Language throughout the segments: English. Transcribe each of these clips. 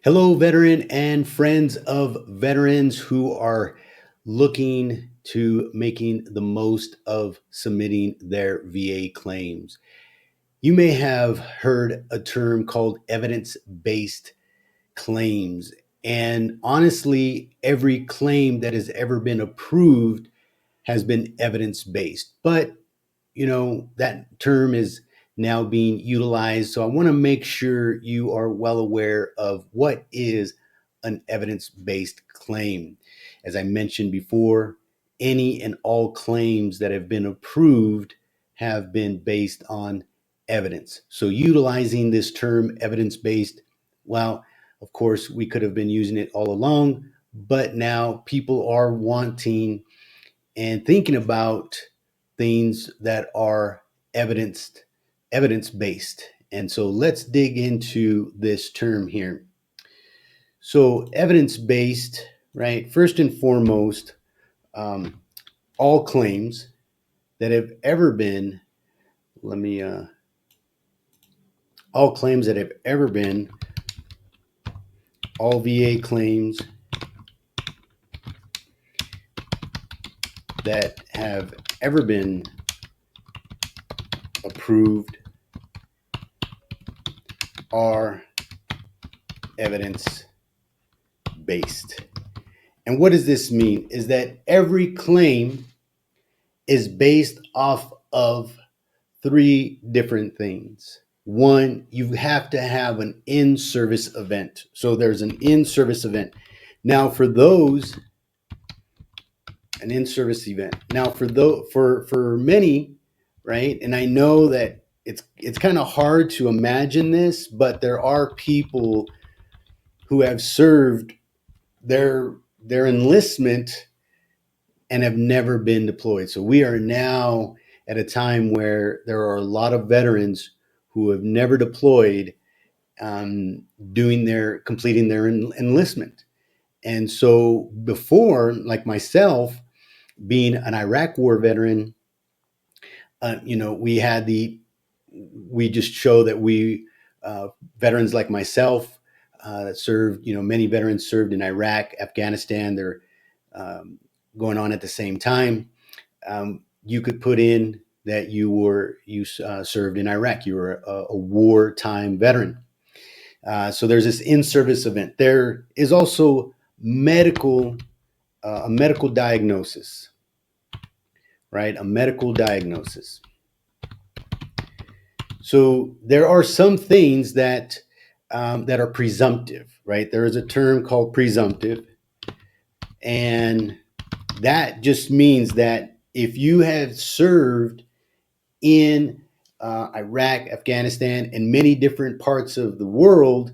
Hello, veteran and friends of veterans who are looking to making the most of submitting their VA claims. You may have heard a term called evidence based claims. And honestly, every claim that has ever been approved has been evidence based. But that term is now being utilized. So I want to make sure you are well aware of what is an evidence based claim. As I mentioned before, any and all claims that have been approved have been based on evidence. So utilizing this term evidence based, well, of course, we could have been using it all along, but now people are wanting and thinking about things that are evidence based. And so let's dig into this term here. So evidence based, right? First and foremost, um, all claims that have ever been, let me, all claims that have ever been, all VA claims that have ever been approved are evidence based. And what does this mean? Is that every claim is based off of three different things. One, you have to have an in-service event. So there's an in-service event. Now for those, an in-service event. Now for many, right? And I know that it's kind of hard to imagine this, but there are people who have served their enlistment and have never been deployed. So we are now at a time where there are a lot of veterans who have never deployed, completing their enlistment. And so before, like myself, being an Iraq War veteran, we just show that veterans like myself that served, many veterans served in Iraq, Afghanistan. They're going on at the same time. You could put in that you served in Iraq. You were a wartime veteran. So there's this in-service event. There is also a medical diagnosis, right? A medical diagnosis. So there are some things that are presumptive, right? There is a term called presumptive, and that just means that if you have served in Iraq, Afghanistan, and many different parts of the world,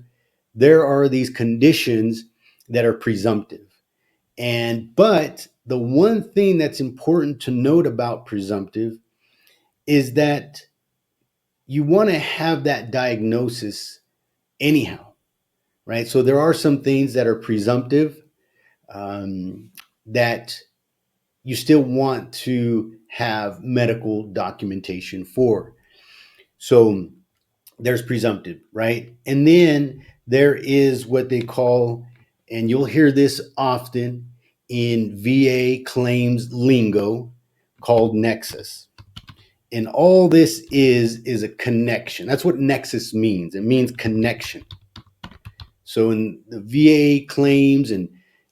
there are these conditions that are presumptive. But the one thing that's important to note about presumptive is that you want to have that diagnosis anyhow, right? So there are some things that are presumptive that you still want to have medical documentation for. So there's presumptive, right? And then there is what they call, and you'll hear this often in VA claims lingo, called nexus. And all this is a connection. That's what nexus means. It means connection. So in the VA claims, and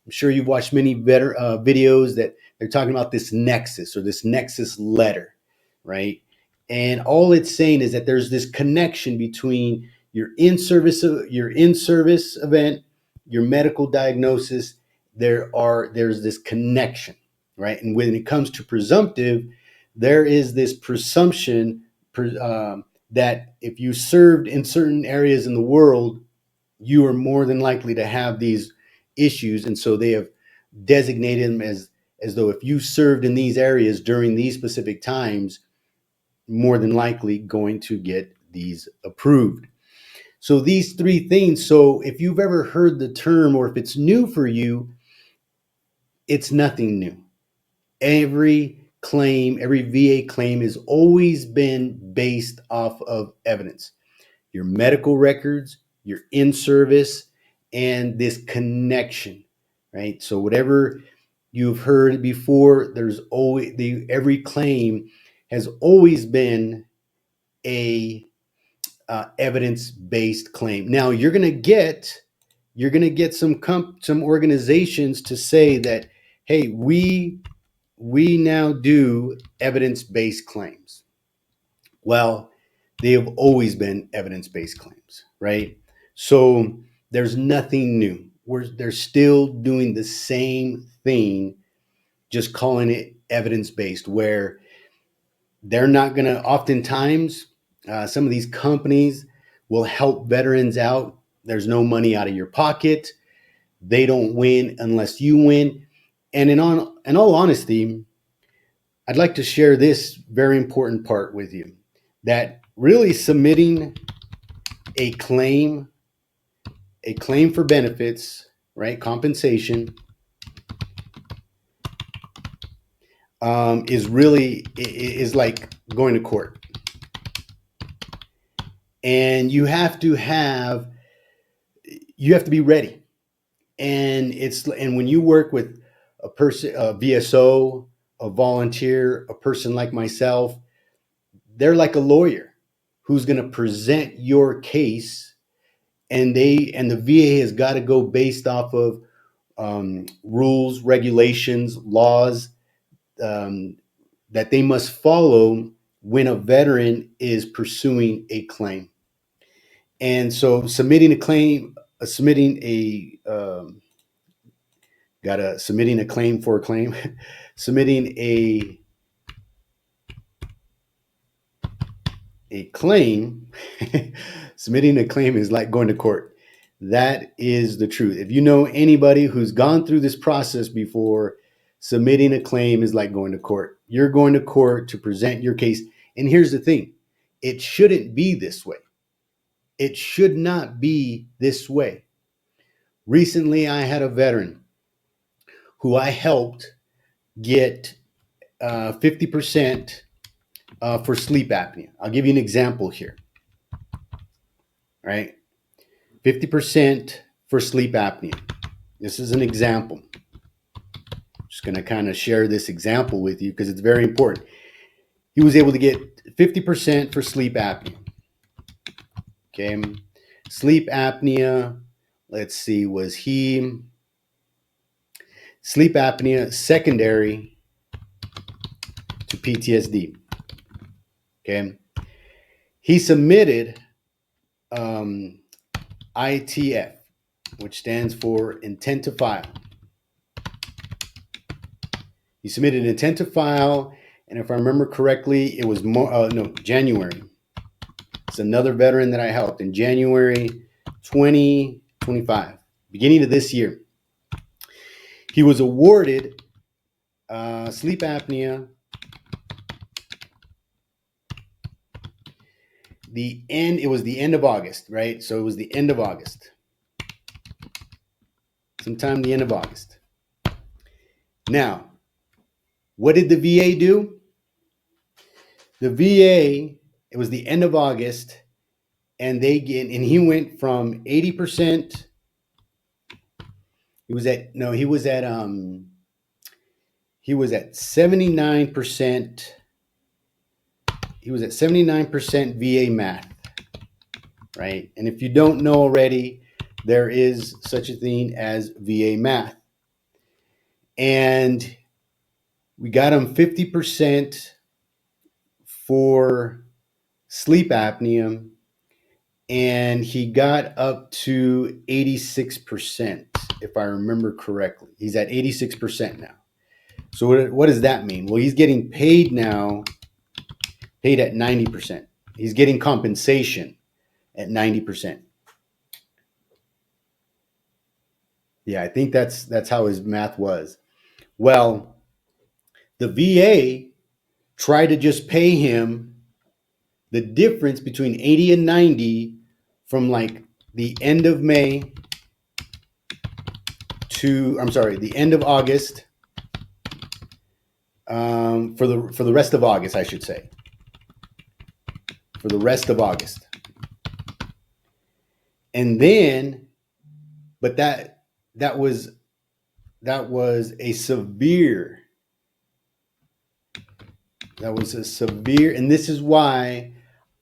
I'm sure you've watched many videos that they're talking about this nexus or this nexus letter, right? And all it's saying is that there's this connection between your in-service event, your medical diagnosis. There's this connection, right? And when it comes to presumptive, there is this presumption that if you served in certain areas in the world, you are more than likely to have these issues. And so they have designated them as though if you served in these areas during these specific times, more than likely going to get these approved. So these three things. So if you've ever heard the term, or if it's new for you, it's nothing new. Every VA claim has always been based off of evidence. Your medical records, your in-service, and this connection, right? So whatever you've heard before, there's always every claim has always been a evidence-based claim. Now you're gonna get some organizations to say that, hey, we now do evidence-based claims. Well, they have always been evidence-based claims, right? So there's nothing new. They're still doing the same thing, just calling it evidence-based, where they're not going to, oftentimes, some of these companies will help veterans out. There's no money out of your pocket. They don't win unless you win. And in all honesty, I'd like to share this very important part with you, that really submitting a claim, for benefits, right, compensation, is like going to court. And you have to be ready. And when you work with a person, a VSO, a volunteer, a person like myself, they're like a lawyer who's going to present your case, and the VA has got to go based off of rules, regulations, laws that they must follow when a veteran is pursuing a claim. And so submitting a claim, submitting a claim for a claim, submitting a claim, submitting a claim is like going to court. That is the truth. If you know anybody who's gone through this process before, submitting a claim is like going to court. You're going to court to present your case. And here's the thing, it shouldn't be this way. It should not be this way. Recently, I had a veteran who I helped get 50% for sleep apnea. I'll give you an example here. Right? 50% for sleep apnea. This is an example. I'm just going to kind of share this example with you because it's very important. He was able to get 50% for sleep apnea. Okay. Sleep apnea, let's see, sleep apnea secondary to PTSD. Okay. He submitted ITF, which stands for intent to file. He submitted an intent to file, and if I remember correctly, it was January. It's another veteran that I helped in January 2025, beginning of this year. He was awarded sleep apnea. It was the end of August, right? So it was the end of August. Sometime the end of August. Now, what did the VA do? The VA, it was the end of August, and he went from 80%. He was at 79%. He was at 79% VA math, right? And if you don't know already, there is such a thing as VA math. And we got him 50% for sleep apnea, and he got up to 86%, if I remember correctly. He's at 86% now. So what does that mean? Well, he's getting paid now, paid at 90%. He's getting compensation at 90%. Yeah, I think that's how his math was. Well, the VA tried to just pay him the difference between 80 and 90 from like the end of May the end of August, for the rest of August, I should say. For the rest of August. And then But that was that was a severe and this is why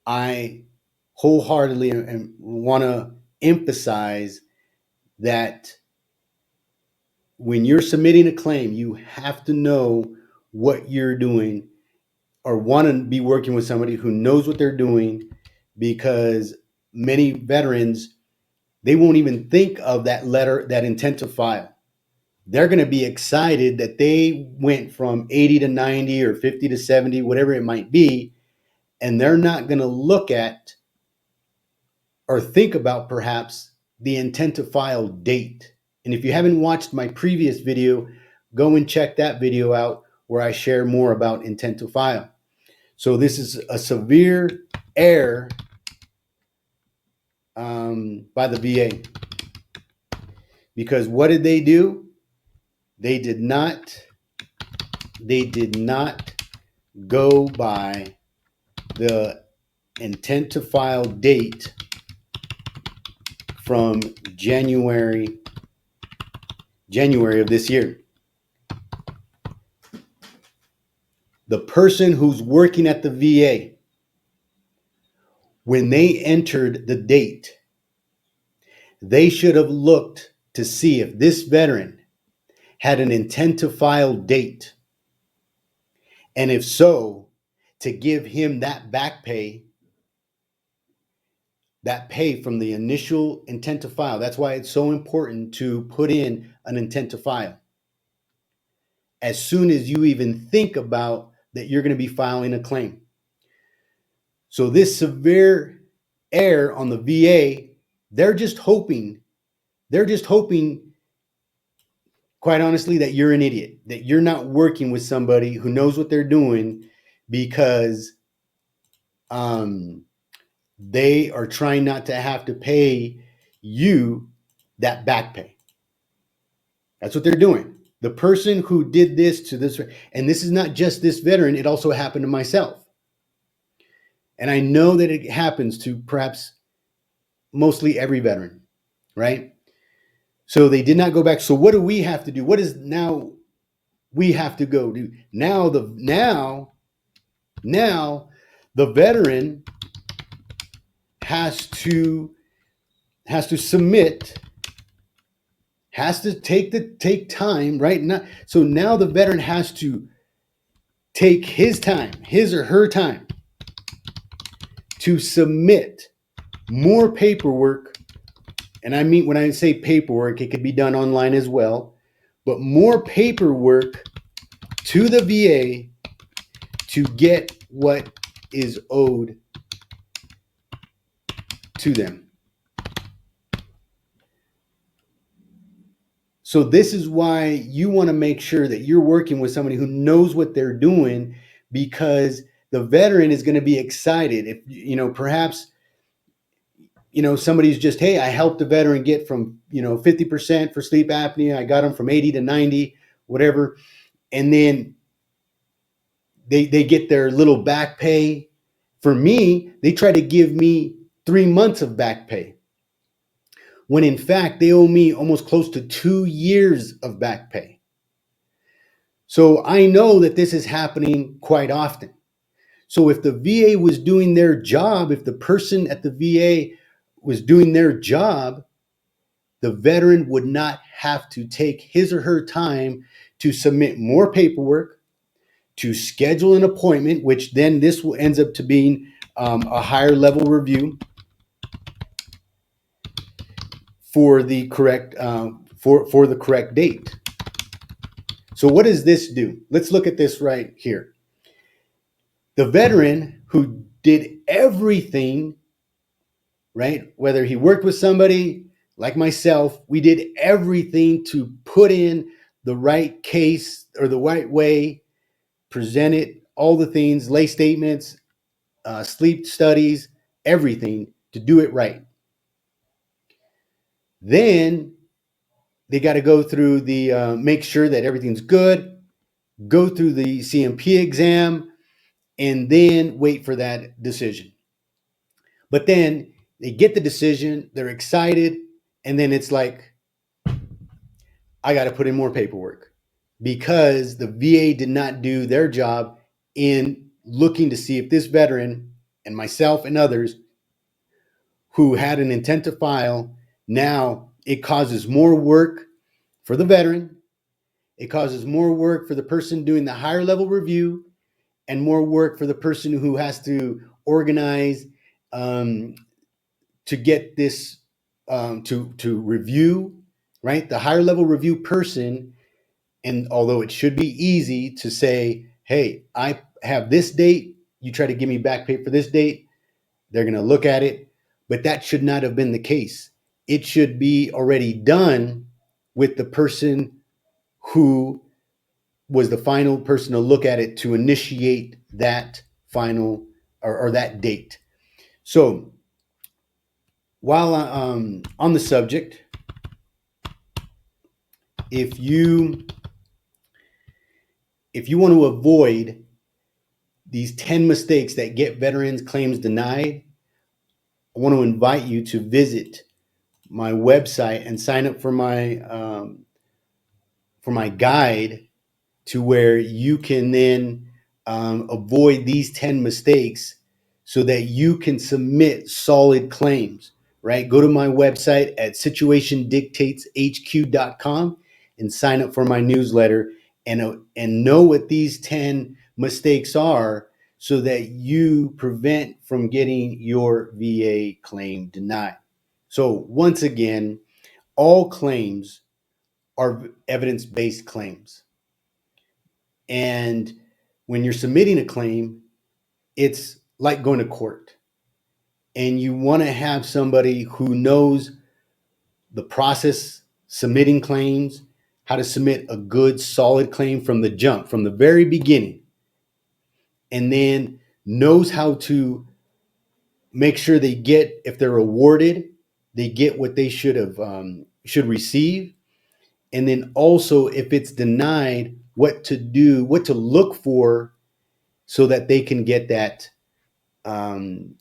I wholeheartedly and want to emphasize that when you're submitting a claim, you have to know what you're doing or want to be working with somebody who knows what they're doing, because many veterans, they won't even think of that letter, that intent to file. They're going to be excited that they went from 80 to 90 or 50 to 70, whatever it might be, and they're not going to look at or think about perhaps the intent to file date. And if you haven't watched my previous video, go and check that video out where I share more about intent to file. So this is a severe error by the VA, because what did they do? They did not go by the intent to file date from January of this year. The person who's working at the VA, when they entered the date, they should have looked to see if this veteran had an intent to file date. And if so, to give him that back pay, that pay from the initial intent to file. That's why it's so important to put in an intent to file as soon as you even think about that you're going to be filing a claim. So this severe error on the VA, they're just hoping, quite honestly, that you're an idiot, that you're not working with somebody who knows what they're doing, because they are trying not to have to pay you that back pay. That's what they're doing. The person who did this to this, and this is not just this veteran, it also happened to myself. And I know that it happens to perhaps mostly every veteran, right? So they did not go back. So what do we have to do? What is now we have to go do? Now the veteran has to submit, has to take time, right? So now the veteran has to take his time, his or her time, to submit more paperwork. And I mean, when I say paperwork, it could be done online as well, but more paperwork to the VA to get what is owed to them. So this is why you want to make sure that you're working with somebody who knows what they're doing, because the veteran is going to be excited. If, perhaps, somebody's just, hey, I helped the veteran get from, 50% for sleep apnea. I got them from 80 to 90, whatever. And then they get their little back pay. For me, they try to give me 3 months of back pay, when in fact they owe me almost close to 2 years of back pay. So I know that this is happening quite often. So if the VA was doing their job, if the person at the VA was doing their job, the veteran would not have to take his or her time to submit more paperwork, to schedule an appointment, which then this will ends up to being a higher level review for the correct for the correct date. So what does this do? Let's look at this right here. The veteran who did everything, right? Whether he worked with somebody like myself, we did everything to put in the right case or the right way, present it, all the things, lay statements, sleep studies, everything to do it right. Then they got to go through the, make sure that everything's good, go through the CMP exam, and then wait for that decision. But then they get the decision, they're excited, and then it's like, I got to put in more paperwork because the VA did not do their job in looking to see if this veteran and myself and others who had an intent to file, now it causes more work for the veteran. It causes more work for the person doing the higher level review and more work for the person who has to organize um, to get this to review, right? The higher level review person, and although it should be easy to say, hey, I have this date, you try to give me back pay for this date, they're going to look at it, but that should not have been the case. It should be already done with the person who was the final person to look at it to initiate that final or that date. So while on the subject, if you want to avoid these 10 mistakes that get veterans claims denied, I want to invite you to visit my website and sign up for my guide to where you can then avoid these 10 mistakes so that you can submit solid claims, right? Go to my website at situationdictateshq.com and sign up for my newsletter and know what these 10 mistakes are so that you prevent from getting your VA claim denied. So once again, all claims are evidence-based claims. And when you're submitting a claim, it's like going to court. And you want to have somebody who knows the process, submitting claims, how to submit a good, solid claim from the jump, from the very beginning, and then knows how to make sure they get, if they're awarded, they get what they should receive. And then also, if it's denied, what to do, what to look for so that they can get that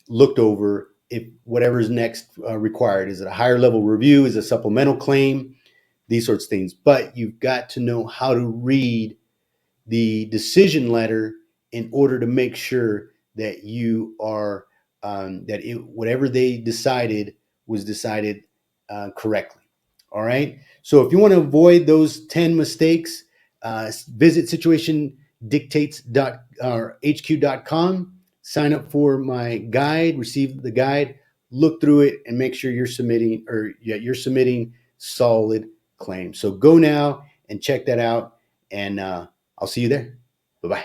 looked over if whatever's next required. Is it a higher level review? Is it a supplemental claim? These sorts of things. But you've got to know how to read the decision letter in order to make sure that you are whatever they decided was decided correctly. All right. So if you want to avoid those 10 mistakes, visit situationdictates.hq.com, sign up for my guide, receive the guide, look through it, and make sure you're submitting solid claims. So go now and check that out, and I'll see you there. Bye-bye.